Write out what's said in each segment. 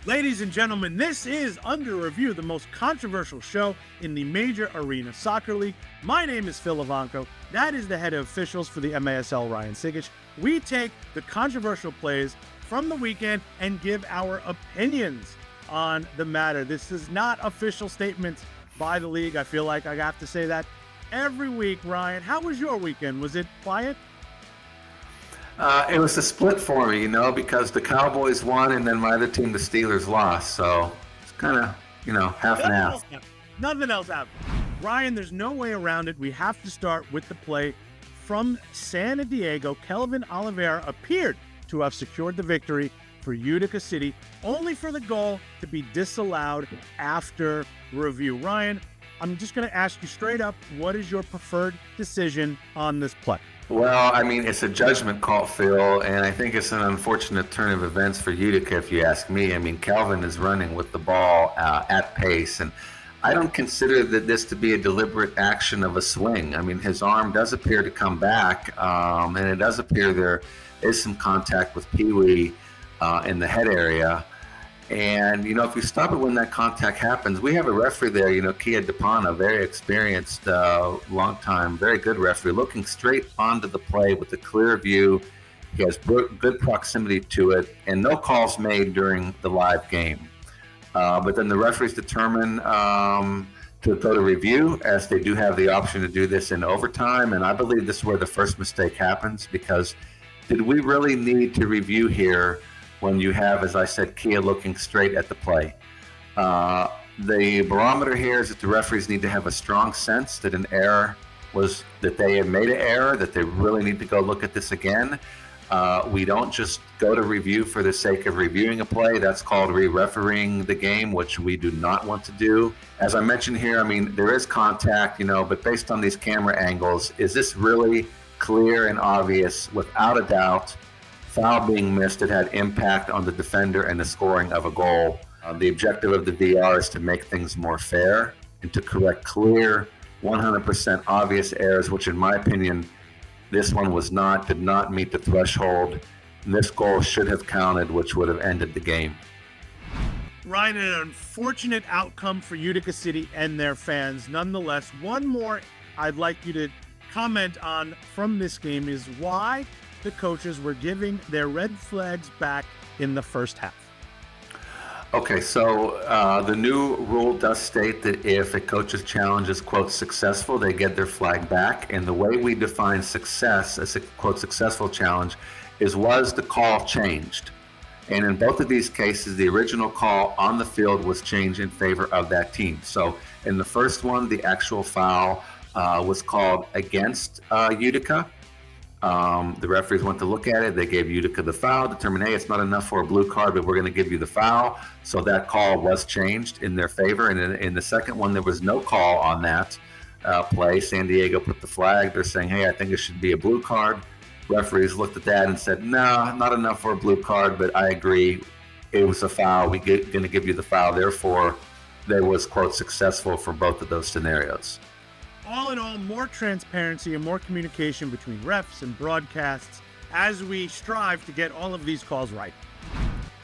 Ladies and gentlemen, this is Under Review, the most controversial show in the Major Arena Soccer League. My name is Phil Lavanco. That is the head of officials for the MASL, Ryan Cigich. We take the controversial plays from the weekend and give our opinions on the matter. This is not official statements by the league. I feel like I have to say that every week. Ryan, how was your weekend? Was it quiet? It was a split for me, because the Cowboys won and then my other team, the Steelers, lost. So it's kind of, half and half. Nothing else happened. Ryan, there's no way around it. We have to start with the play from San Diego. Kelvin Oliveira appeared to have secured the victory for Utica City, only for the goal to be disallowed after review. Ryan, I'm just going to ask you straight up, what is your preferred decision on this play? Well, it's a judgment call, Phil, and I think it's an unfortunate turn of events for Utica, if you ask me. Kelvin is running with the ball at pace, and I don't consider this to be a deliberate action of a swing. His arm does appear to come back, and it does appear there is some contact with Pee-wee in the head area. And, if you stop it when that contact happens, we have a referee there, Kia DePana, very experienced, long time, very good referee, looking straight onto the play with a clear view. He has good proximity to it, and no calls made during the live game. But then the referees determine to go to review, as they do have the option to do this in overtime. And I believe this is where the first mistake happens, because did we really need to review here when you have, as I said, Kia looking straight at the play? The barometer here is that the referees need to have a strong sense that an error was, that they had made an error, that they really need to go look at this again. We don't just go to review for the sake of reviewing a play. That's called re-refereeing the game, which we do not want to do. As I mentioned here, there is contact, but based on these camera angles, is this really clear and obvious, without a doubt? Foul being missed, it had impact on the defender and the scoring of a goal. The objective of the VR is to make things more fair and to correct clear, 100% obvious errors, which in my opinion, this one did not meet the threshold. And this goal should have counted, which would have ended the game. Ryan, an unfortunate outcome for Utica City and their fans. Nonetheless, one more I'd like you to comment on from this game is why the coaches were giving their red flags back in the first half. Okay, so the new rule does state that if a coach's challenge is, quote, successful, they get their flag back. And the way we define success as a, quote, successful challenge is, was the call changed? And in both of these cases, the original call on the field was changed in favor of that team. So in the first one, the actual foul was called against Utica. The referees went to look at it. They gave Utica the foul, determined, hey, it's not enough for a blue card, but we're going to give you the foul. So that call was changed in their favor. And in the second one, there was no call on that play. San Diego put the flag. They're saying, hey, I think it should be a blue card. Referees looked at that and said, no, not enough for a blue card, but I agree. It was a foul. We're going to give you the foul. Therefore, there was, quote, successful for both of those scenarios. All in all, more transparency and more communication between refs and broadcasts as we strive to get all of these calls right.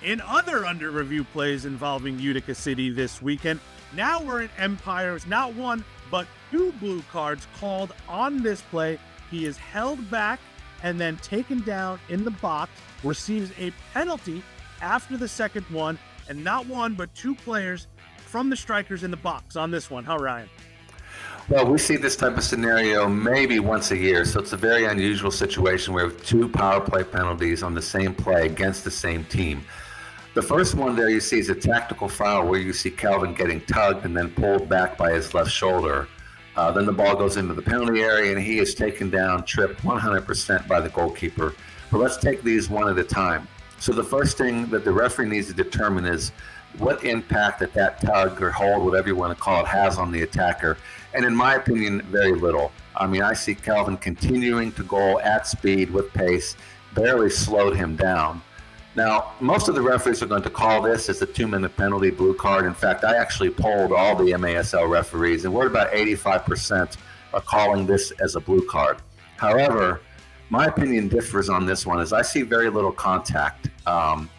In other under review plays involving Utica City this weekend, now we're in Empire's not one, but two blue cards called on this play. He is held back and then taken down in the box, receives a penalty after the second one, and not one, but two players from the strikers in the box on this one. Huh, Ryan? Well, we see this type of scenario maybe once a year, so it's a very unusual situation where we have two power play penalties on the same play against the same team. The first one there you see is a tactical foul where you see Kelvin getting tugged and then pulled back by his left shoulder. Then the ball goes into the penalty area and he is taken down, tripped 100% by the goalkeeper. But let's take these one at a time. So the first thing that the referee needs to determine is what impact that tug or hold, whatever you want to call it, has on the attacker. And in my opinion, very little. I see Kelvin continuing to go at speed with pace, barely slowed him down. Now, most of the referees are going to call this as a 2-minute penalty, blue card. In fact, I actually polled all the MASL referees, and we're about 85% are calling this as a blue card. However, my opinion differs on this one, as I see very little contact.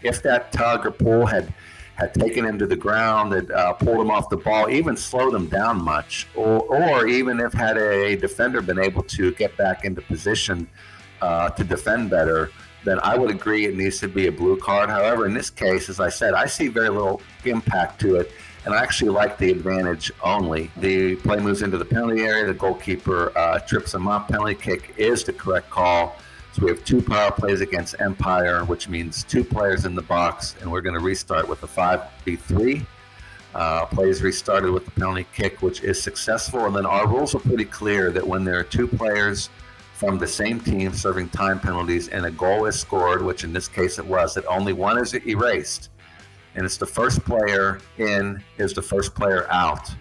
If that tug or pull had had taken him to the ground, had pulled him off the ball, even slowed him down much, or even if had a defender been able to get back into position to defend better, then I would agree it needs to be a blue card. However, in this case, as I said, I see very little impact to it, and I actually like the advantage only. The play moves into the penalty area, the goalkeeper trips him up, penalty kick is the correct call. So we have 2 power plays against Empire, which means 2 players in the box, and we're going to restart with a 5v3. Plays restarted with the penalty kick, which is successful, and then our rules are pretty clear that when there are 2 players from the same team serving time penalties and a goal is scored, which in this case it was, that only one is erased, and it's the first player in is the first player out.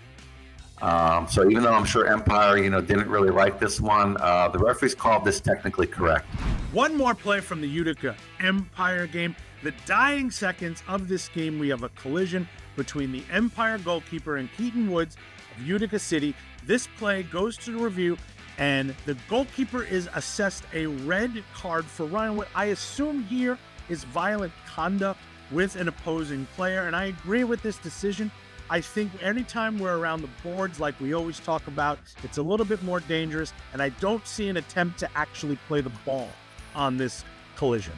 So even though I'm sure Empire, didn't really like this one, the referees called this technically correct. One more play from the Utica Empire game. The dying seconds of this game, we have a collision between the Empire goalkeeper and Keaton Woods of Utica City. This play goes to the review, and the goalkeeper is assessed a red card for Ryan. What I assume here is violent conduct with an opposing player, and I agree with this decision. I think anytime we're around the boards, like we always talk about, it's a little bit more dangerous, and I don't see an attempt to actually play the ball on this collision.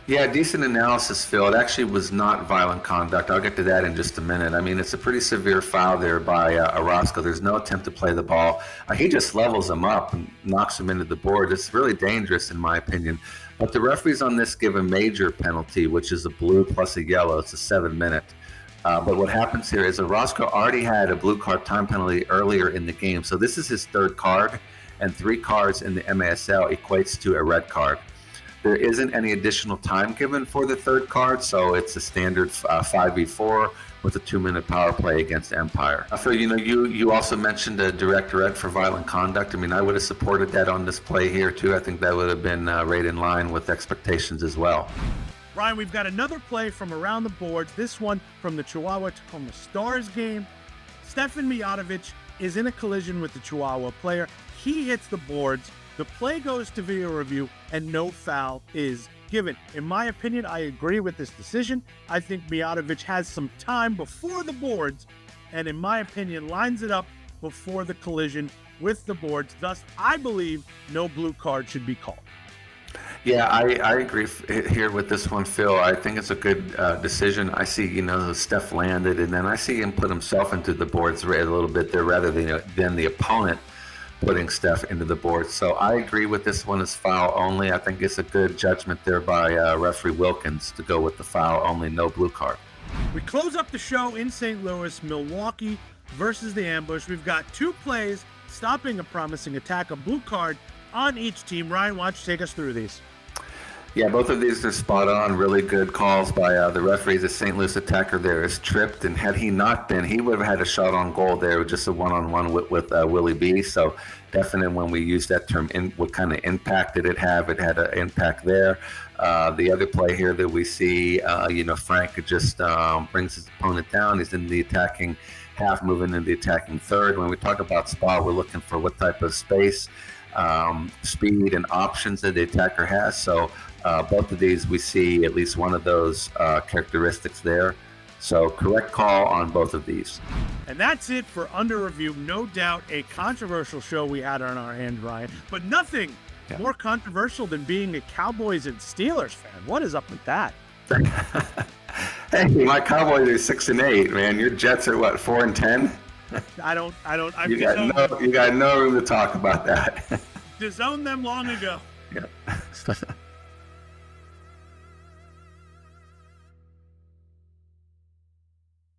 Yeah, decent analysis, Phil. It actually was not violent conduct. I'll get to that in just a minute. I mean, it's a pretty severe foul there by Orozco. There's no attempt to play the ball. He just levels him up and knocks him into the board. It's really dangerous, in my opinion. But the referees on this give a major penalty, which is a blue plus a yellow. It's a 7-minute. But what happens here is Orozco already had a blue card time penalty earlier in the game. So this is his 3rd card, and 3 cards in the MASL equates to a red card. There isn't any additional time given for the 3rd card, so it's a standard 5v4 with a 2-minute power play against Empire. So, you also mentioned a direct red for violent conduct. I mean, I would have supported that on this play here, too. I think that would have been right in line with expectations as well. Ryan, we've got another play from around the boards, this one from the Chihuahua-Tacoma Stars game. Stefan Mijatovic is in a collision with the Chihuahua player. He hits the boards. The play goes to video review, and no foul is given. In my opinion, I agree with this decision. I think Mijatovic has some time before the boards, and in my opinion, lines it up before the collision with the boards. Thus, I believe no blue card should be called. Yeah, I agree here with this one, Phil. I think it's a good decision. I see, Steph landed, and then I see him put himself into the boards a little bit there rather than the opponent putting Steph into the board. So I agree with this one as foul only. I think it's a good judgment there by referee Wilkins to go with the foul only, no blue card. We close up the show in St. Louis, Milwaukee versus the Ambush. We've got 2 plays stopping a promising attack, a blue card on each team. Ryan, why don't you take us through these? Yeah, both of these are spot on. Really good calls by the referees. The St. Louis attacker there is tripped, and had he not been, he would have had a shot on goal there with just a one-on-one with Willie B. So definitely when we use that term, what kind of impact did it have? It had an impact there. The other play here that we see, Frank just brings his opponent down. He's in the attacking half, moving into the attacking third. When we talk about spot, we're looking for what type of space, speed, and options that the attacker has. So both of these, we see at least one of those characteristics there. So correct call on both of these. And that's it for Under Review. No doubt a controversial show we had on our hands, Ryan, but nothing more controversial than being a Cowboys and Steelers fan. What is up with that? Hey, my Cowboys are 6-8, man. Your Jets are what, 4-10? You got no room to talk about that. Disowned them long ago. Yeah.